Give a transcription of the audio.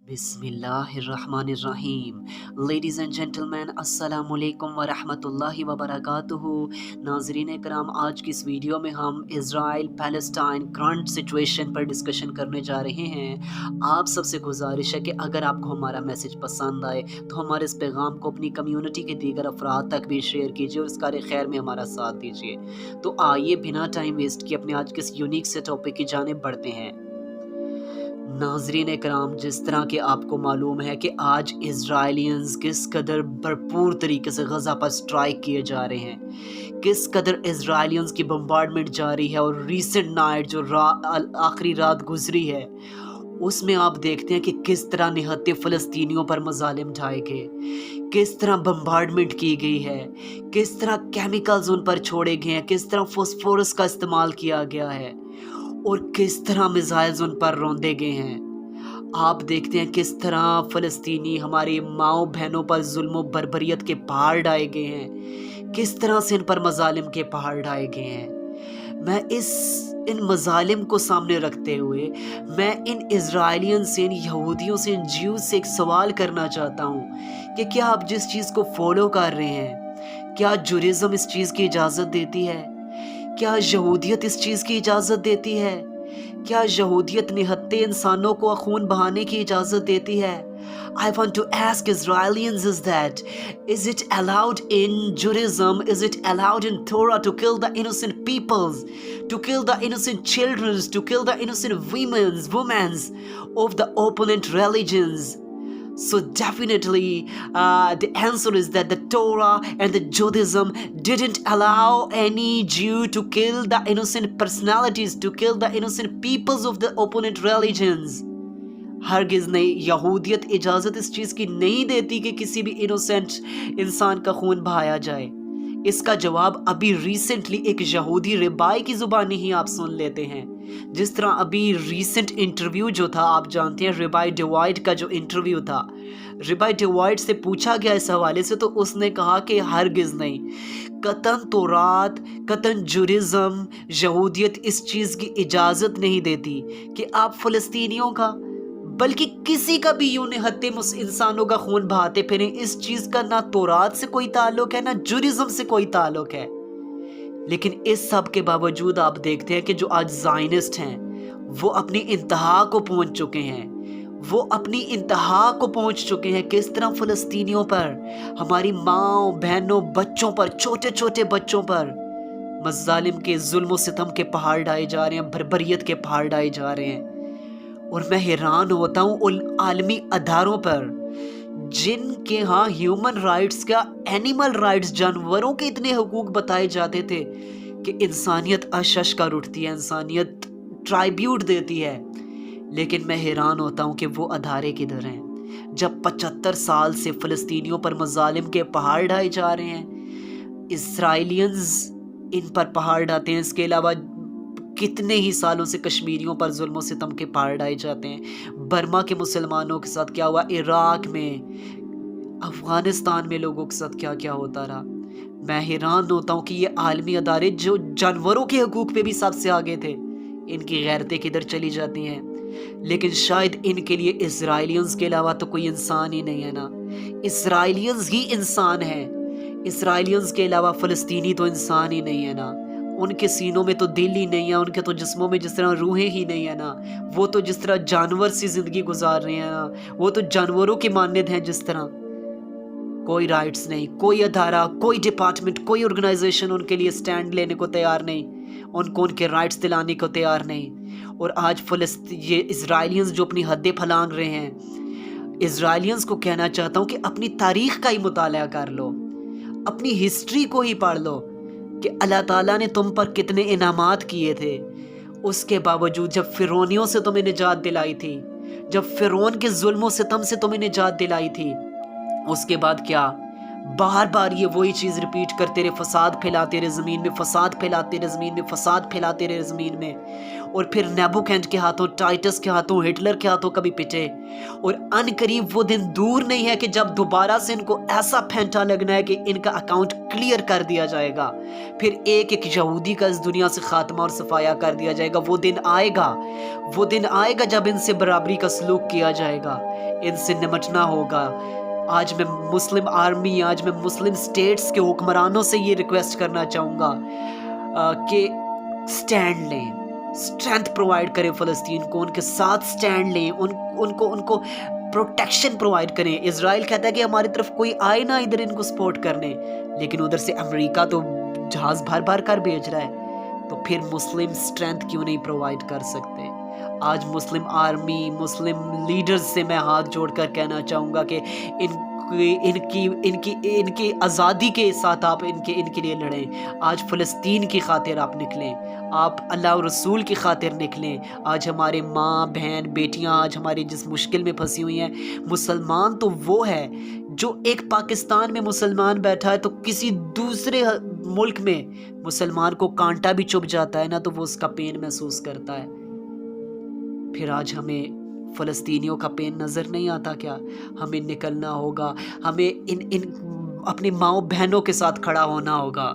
बिस्मिल्लाहिर्रहमानिर्रहीम। Ladies and gentleman, अस्सलाम वालेकुम व रहमतुल्लाहि व बरकातुहू। नाज़रीन कराम, आज की इस वीडियो में हम इज़राइल पैलेस्टाइन करंट सिचुएशन पर डिस्कशन करने जा रहे हैं। आप सबसे गुजारिश है कि अगर आपको हमारा मैसेज पसंद आए तो हमारे इस पैगाम को अपनी कम्युनिटी के दीगर अफराद तक भी शेयर कीजिए और इस कार खैर में हमारा साथ दीजिए। तो आइए बिना टाइम वेस्ट किए अपने आज के इस यूनिक से टॉपिक की जानिब बढ़ते हैं। नाज़रीन कराम, जिस तरह के आपको मालूम है कि आज इज़राइलियंस किस कदर भरपूर तरीके से गज़ा पर स्ट्राइक किए जा रहे हैं, किस कदर इज़राइलियंस की बम्बार्डमेंट जारी है और रीसेंट नाइट जो आखिरी रात गुजरी है उसमें आप देखते हैं कि किस तरह निहत्ते फ़लस्तीनियों पर मज़ालिम ढाए गए, किस तरह बम्बार्डमेंट की गई है, किस तरह केमिकल्स उन पर छोड़े गए हैं, किस तरह फॉस्फोरस का इस्तेमाल किया गया है और किस तरह मिसाइल्स उन पर रौंदे गए हैं। आप देखते हैं किस तरह फ़लस्तीनी हमारी माँओं बहनों पर जुल्म बर्बरियत के पहाड़ ढाए गए हैं, किस तरह से इन पर मज़ालिम के पहाड़ ढाए गए हैं। मैं इन मज़ालिम को सामने रखते हुए मैं इन इज़राइलियन से, इन यहूदियों से, इन ज्यूज़ से एक सवाल करना चाहता हूँ कि क्या आप जिस चीज़ को फॉलो कर रहे हैं, क्या जुरिज़म इस चीज़ की इजाज़त देती है? क्या यहूदियत इस चीज़ की इजाज़त देती है? क्या यहूदियत निहत्ते इंसानों को खून बहाने की इजाज़त देती है? I want to ask Israelis is it allowed in Judaism, is it allowed in Torah to kill the innocent peoples, to kill the innocent children, to kill the innocent women of the opponent religions? So definitely the answer is that the Torah and the Judaism didn't allow any Jew to kill the innocent personalities, to kill the innocent peoples of the opponent religions. हरगिज़ नहीं, यहूदियत इजाज़त इस चीज़ की नहीं देती कि किसी भी इनोसेंट इंसान का खून बहाया जाए। इसका जवाब अभी रिसेंटली एक यहूदी रिबाई की ज़ुबानी ही आप सुन लेते हैं। जिस तरह अभी रिसेंट इंटरव्यू जो था, आप जानते हैं रिबाई डिवाइड का जो इंटरव्यू था, रिबाई डिवाइड से पूछा गया इस हवाले से, तो उसने कहा कि हरगिज़ नहीं, कतन तौरात, कतन जुरिज़म, यहूदियत इस चीज़ की इजाज़त नहीं देती कि आप फ़लस्तीनियों का, बल्कि किसी का भी यूं निहत्ते इंसानों का खून बहाते फिरें। इस चीज़ का ना तौरात से कोई ताल्लुक है, ना जुरिज़म से कोई ताल्लुक है। लेकिन इस सब के बावजूद आप देखते हैं कि जो आज ज़ायनिस्ट हैं वो अपनी इंतहा को पहुंच चुके हैं, वो अपनी इंतहा को पहुंच चुके हैं। किस तरह फ़लस्तीनियों पर, हमारी माँओं बहनों बच्चों पर, छोटे छोटे बच्चों पर मज़ालिम के जुल्म सितम के पहाड़ ढाए जा रहे हैं, बर्बरियत के पहाड़ ढाए जा रहे हैं। और मैं हैरान होता हूँ उन आलमी अदारों पर जिनके यहाँ ह्यूमन राइट्स का, एनिमल राइट्स, जानवरों के इतने हुकूक बताए जाते थे कि इंसानियत अशश कर उठती है, इंसानियत ट्राइब्यूट देती है। लेकिन मैं हैरान होता हूँ कि वो अदारे किधर हैं जब 75 साल से फ़लस्तीनियों पर मज़ालिम के पहाड़ ढाए जा रहे हैं। इज़राइलियंस इन पर पहाड़ ढाते हैं, इसके अलावा कितने ही सालों से कश्मीरियों पर जुल्म सितम के पहाड़ ढाए जाते हैं। बर्मा के मुसलमानों के साथ क्या हुआ, इराक में, अफ़गानिस्तान में लोगों के साथ क्या क्या होता रहा। मैं हैरान होता हूँ कि ये आलमी अदारे जो जानवरों के हकूक़ पे भी सबसे आगे थे, इनकी गैरतें किधर चली जाती हैं। लेकिन शायद इनके लिए इज़राइलियंस के अलावा तो कोई इंसान ही नहीं है ना, इज़राइलियंस ही इंसान है। इज़राइलियंस के अलावा फ़लस्तीनी तो इंसान ही नहीं है ना, उनके सीनों में तो दिल ही नहीं है, उनके तो जिस्मों में जिस तरह रूहें ही नहीं है ना, वो तो जिस तरह जानवर सी ज़िंदगी गुजार रहे हैं ना, वो तो जानवरों के मानद हैं जिस तरह। कोई राइट्स नहीं, कोई अदारा, कोई डिपार्टमेंट, कोई ऑर्गेनाइजेशन उनके लिए स्टैंड लेने को तैयार नहीं, उनको उनके राइट्स दिलाने को तैयार नहीं। और आज ये इज़राइलियंस जो अपनी हदें फलांग रहे हैं, इज़राइलियंस को कहना चाहता हूँ कि अपनी तारीख़ का ही मुताला कर लो, अपनी हिस्ट्री को ही पढ़ लो कि अल्लाह ताला ने तुम पर कितने इनामात किए थे। उसके बावजूद जब फ़िरौनियों से तुम्हें निजात दिलाई थी, जब फ़िरौन के जुल्म सितम से तुम्हें निजात दिलाई थी, उसके बाद क्या बार बार ये वही चीज़ रिपीट करते रहे, फसाद फैलाते रहे ज़मीन में, फसाद फैलाते रहे ज़मीन में, फसाद फैलाते रहे ज़मीन में। और फिर नेबुकैंड के हाथों, टाइटस के हाथों, हिटलर के हाथों कभी पिटे। और अनकरीब वो दिन दूर नहीं है कि जब दोबारा से इनको ऐसा फेंटा लगना है कि इनका अकाउंट क्लियर कर दिया जाएगा, फिर एक एक यहूदी का इस दुनिया से खात्मा और सफाया कर दिया जाएगा। वो दिन आएगा, वो दिन आएगा जब इनसे बराबरी का सलूक किया जाएगा, इनसे निमटना होगा। आज मैं मुस्लिम आर्मी, आज मैं मुस्लिम स्टेट्स के हुक्मरानों से ये रिक्वेस्ट करना चाहूँगा कि स्टैंड लें, स्ट्रेंथ प्रोवाइड करें फ़लस्तीन को, उनके साथ स्टैंड लें, उनको प्रोटेक्शन प्रोवाइड करें। इज़राइल कहता है कि हमारी तरफ कोई आए ना इधर इनको सपोर्ट करने, लेकिन उधर से अमेरिका तो जहाज़ भर भर कर भेज रहा है। तो फिर मुस्लिम स्ट्रेंथ क्यों नहीं प्रोवाइड कर सकते? आज मुस्लिम आर्मी, मुस्लिम लीडर्स से मैं हाथ जोड़कर कहना चाहूँगा कि इनकी आज़ादी के साथ आप इनके लिए लड़ें। आज फ़लस्तीन की खातिर आप निकलें, आप अल्लाह और रसूल की खातिर निकलें। आज हमारे माँ बहन बेटियाँ आज हमारी जिस मुश्किल में फंसी हुई हैं, मुसलमान तो वो है जो एक पाकिस्तान में मुसलमान बैठा है तो किसी दूसरे मुल्क में मुसलमान को कांटा भी चुभ जाता है ना, तो वो उसका पेन महसूस करता है। फिर आज हमें फ़लस्तीनियों का पेन नज़र नहीं आता क्या? हमें निकलना होगा, हमें इन अपनी माँओं बहनों के साथ खड़ा होना होगा।